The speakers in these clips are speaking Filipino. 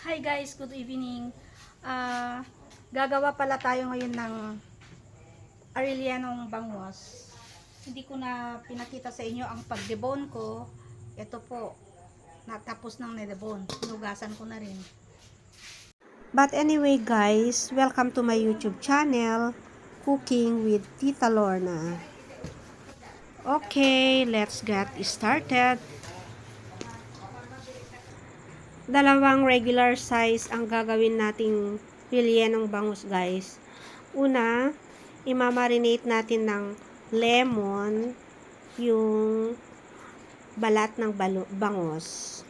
Hi guys, good evening. Gagawa pala tayo ngayon ng Arellano bangus. Hindi ko na pinakita sa inyo ang pagdebone ko. Ito po, natapos ng nedebone. Hinugasan ko na rin. But anyway guys, welcome to my YouTube channel, Cooking with Tita Lorna. Okay, let's get started. Dalawang regular size ang gagawin nating rellenong bangus guys. Una, imamarinate natin ng lemon yung balat ng bangus.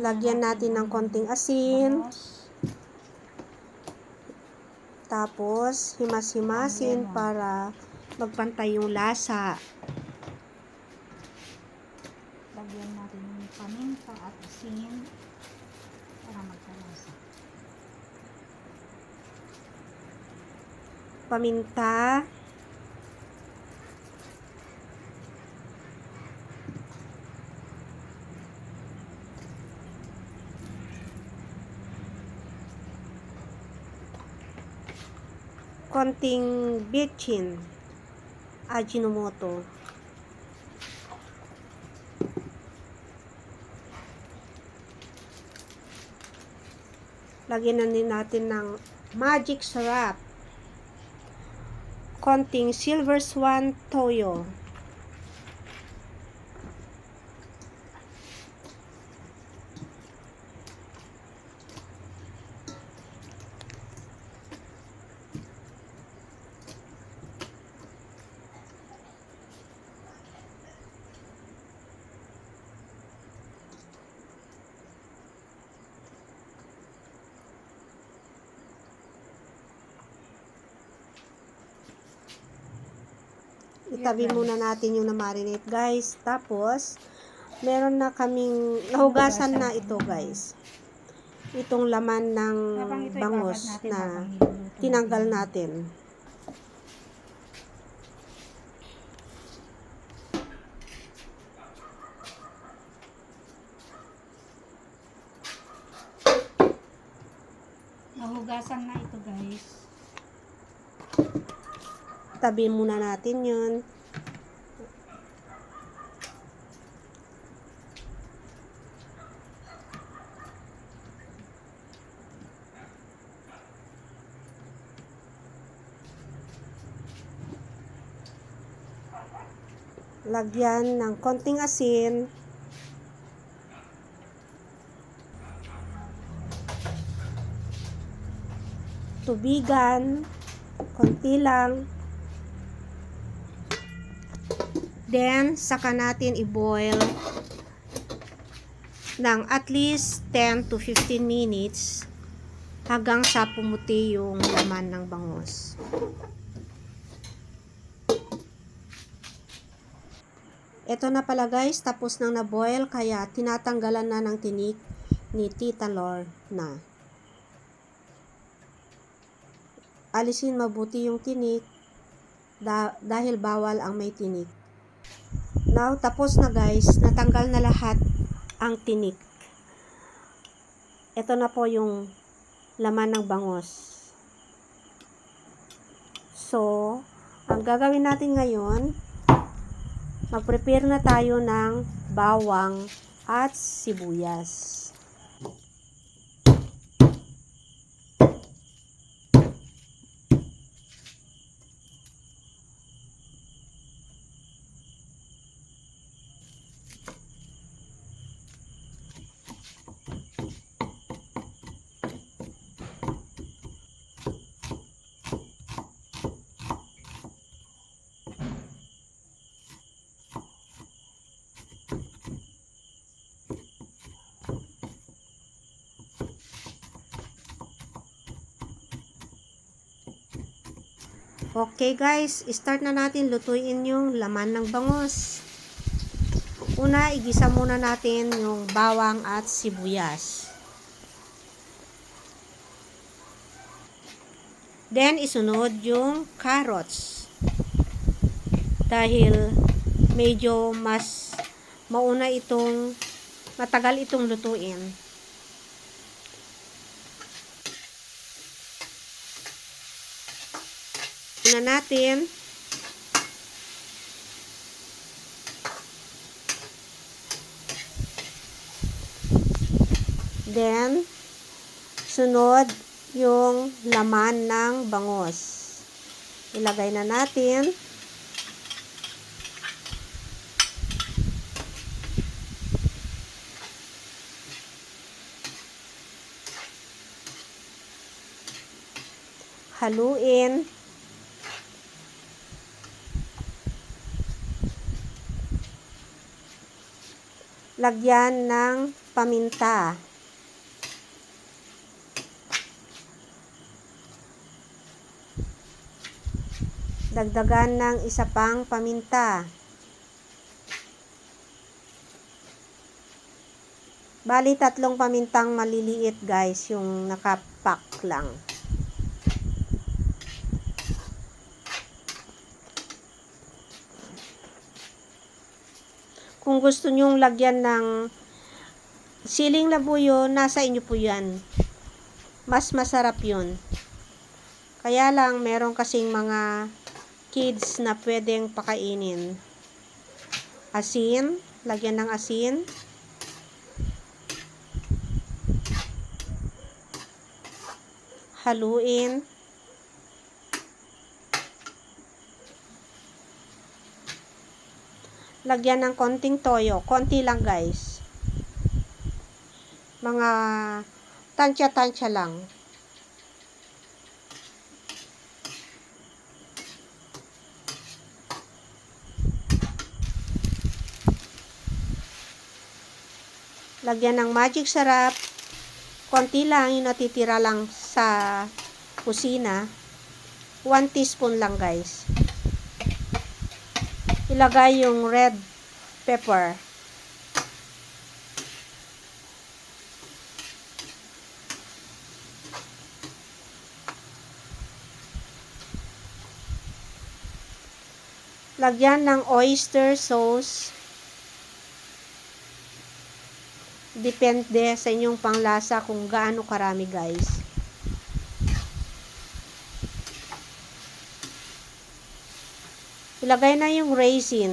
Lagyan natin ng konting asin. Tapos, himas-himasin para magpantay yung lasa. Lagyan natin yung paminta at asin para magkalasa. Paminta. Konting bitchin, Ajinomoto. Lagyan na din natin ng magic syrup. Konting Silver Swan toyo. Itabi muna natin yung na-marinate guys. Tapos, meron na kaming nahugasan na ito guys. Itong laman ng bangus na tinanggal natin. Nahugasan na ito guys. Tabi muna natin yun. Lagyan ng konting asin. Tubigan. Konti lang. Then, saka natin i-boil ng at least 10 to 15 minutes hanggang sa pumuti yung laman ng bangus. Ito na pala guys, tapos nang na-boil kaya tinatanggalan na ng tinik ni Tita Lorna. Alisin mabuti yung tinik dahil bawal ang may tinik. Now, tapos na guys, natanggal na lahat ang tinik. Ito na po yung laman ng bangus. So, ang gagawin natin ngayon, mag-prepare na tayo ng bawang at sibuyas. Okay guys, start na natin lutuin yung laman ng bangus. Una, igisa muna natin yung bawang at sibuyas. Then, isunod yung carrots. Dahil medyo mas matagal itong lutuin. Una natin. Then, sunod yung laman ng bangus. Ilagay na natin. Haluin. Lagyan ng paminta. Dagdagan ng isa pang paminta. Bali, 3 pamintang maliliit guys, yung nakapack lang. Kung gusto nyong lagyan ng siling labuyo, nasa inyo po yan. Mas masarap yun. Kaya lang, meron kasing mga kids na pwedeng pakainin. Asin, lagyan ng asin. Haluin. Lagyan ng konting toyo. Konti lang guys. Mga tansya-tansya lang. Lagyan ng magic sarap. Konti lang, yung natitira lang sa kusina. 1 teaspoon lang guys. Ilagay yung red pepper. Lagyan ng oyster sauce. Depende sa inyong panglasa kung gaano karami guys. Ilagay na yung raisin.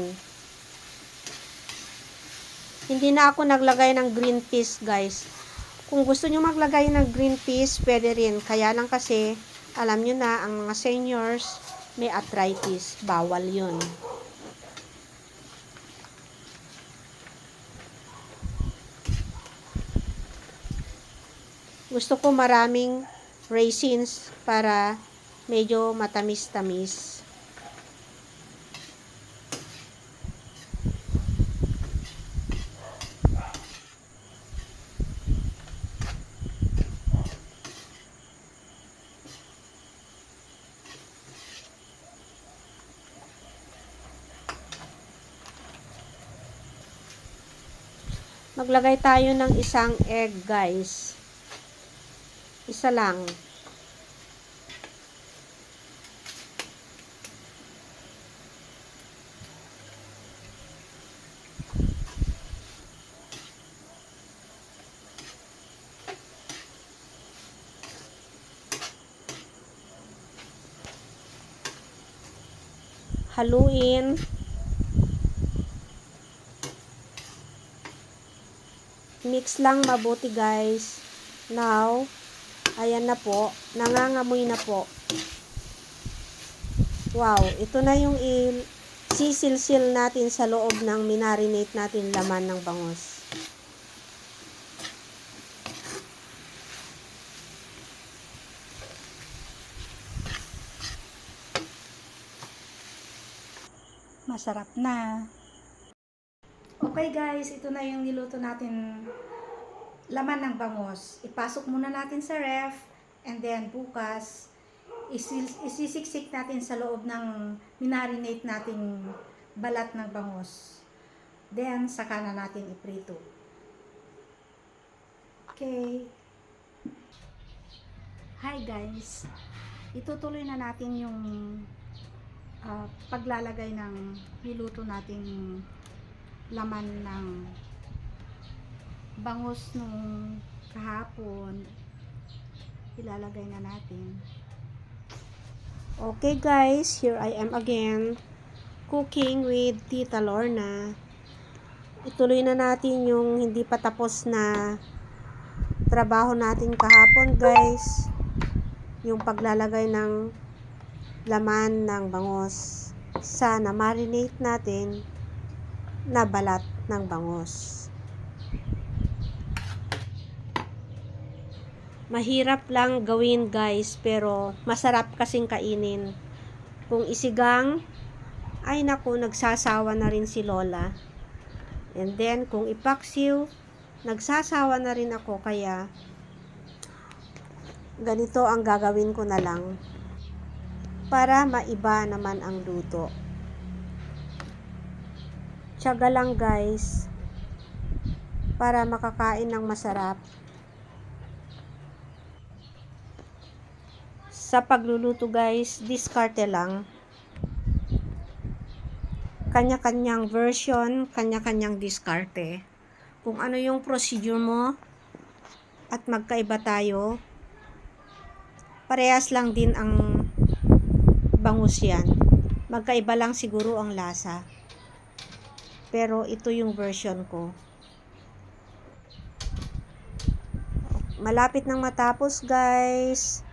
Hindi na ako naglagay ng green peas guys. Kung gusto nyo maglagay ng green peas, pwede rin. Kaya lang kasi, alam nyo na, ang mga seniors may arthritis. Bawal yun. Gusto ko maraming raisins para medyo matamis-tamis. Maglagay tayo ng isang egg guys. Isa lang. Haluin. Mix lang mabuti guys. Now, ayan na po. Nangangamoy na po. Wow, ito na yung sisilsil natin sa loob ng minarinate natin laman ng bangus. Masarap na. Okay guys, ito na yung niluto natin laman ng bangus. Ipasok muna natin sa ref and then bukas isisiksik natin sa loob ng minarinate nating balat ng bangus. Then saka na natin iprito. Okay. Hi guys. itutuloy na natin yung paglalagay ng niluto nating laman ng bangus nung kahapon. Ilalagay na natin. Okay guys, here I am again cooking with Tita Lorna. Ituloy na natin yung hindi pa tapos na trabaho natin kahapon guys, yung paglalagay ng laman ng bangus sa na-marinate natin na balat ng bangus. Mahirap lang gawin guys, pero masarap kasing kainin. Kung isigang, ay naku, nagsasawa na rin si Lola. And then, kung ipaksiw, nagsasawa na rin ako, kaya ganito ang gagawin ko na lang para maiba naman ang luto. Tiyaga lang guys, para makakain ng masarap. Sa pagluluto guys, diskarte lang. Kanya-kanyang version, kanya-kanyang diskarte. Kung ano yung procedure mo at magkaiba tayo, parehas lang din ang bangus yan. Magkaiba lang siguro ang lasa. Pero ito yung version ko. Malapit nang matapos guys.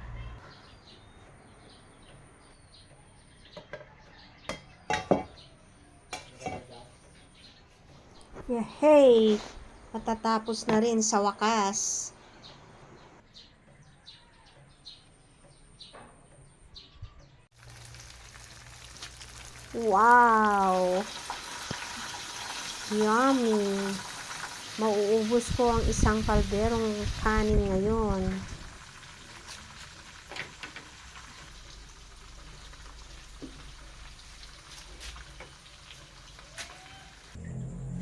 Hey, matatapos na rin sa wakas. Wow! Yummy! Mauubos ko ang isang kalderong kanin ngayon.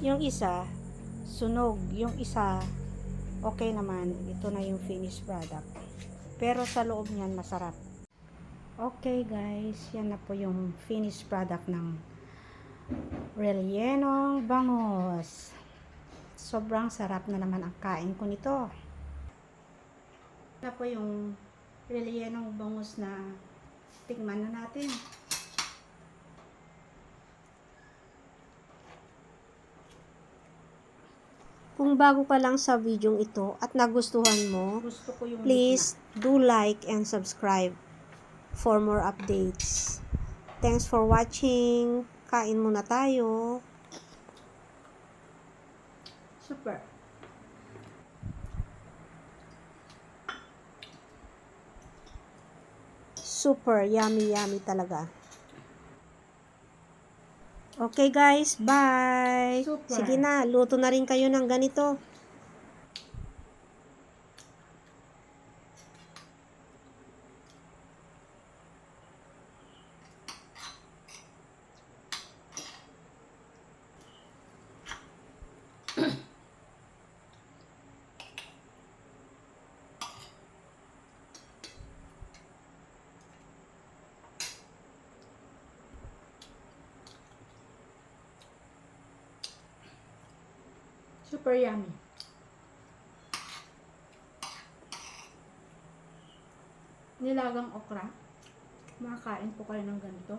Yung isa, sunog. Yung isa, okay naman. Ito na yung finished product. Pero sa loob niyan, masarap. Okay guys, yan na po yung finished product ng rellenong bangus. Sobrang sarap na naman ang kain ko nito. Yan na po yung rellenong bangus na tikman na natin. Kung bago ka lang sa video ito at nagustuhan mo, please do like and subscribe for more updates. Thanks for watching. Kain muna tayo. Super. Super yummy talaga. Okay guys, bye. Super. Sige na, luto na rin kayo ng ganito. Super yummy. Nilagang okra. Makakain po kayo ng ganito.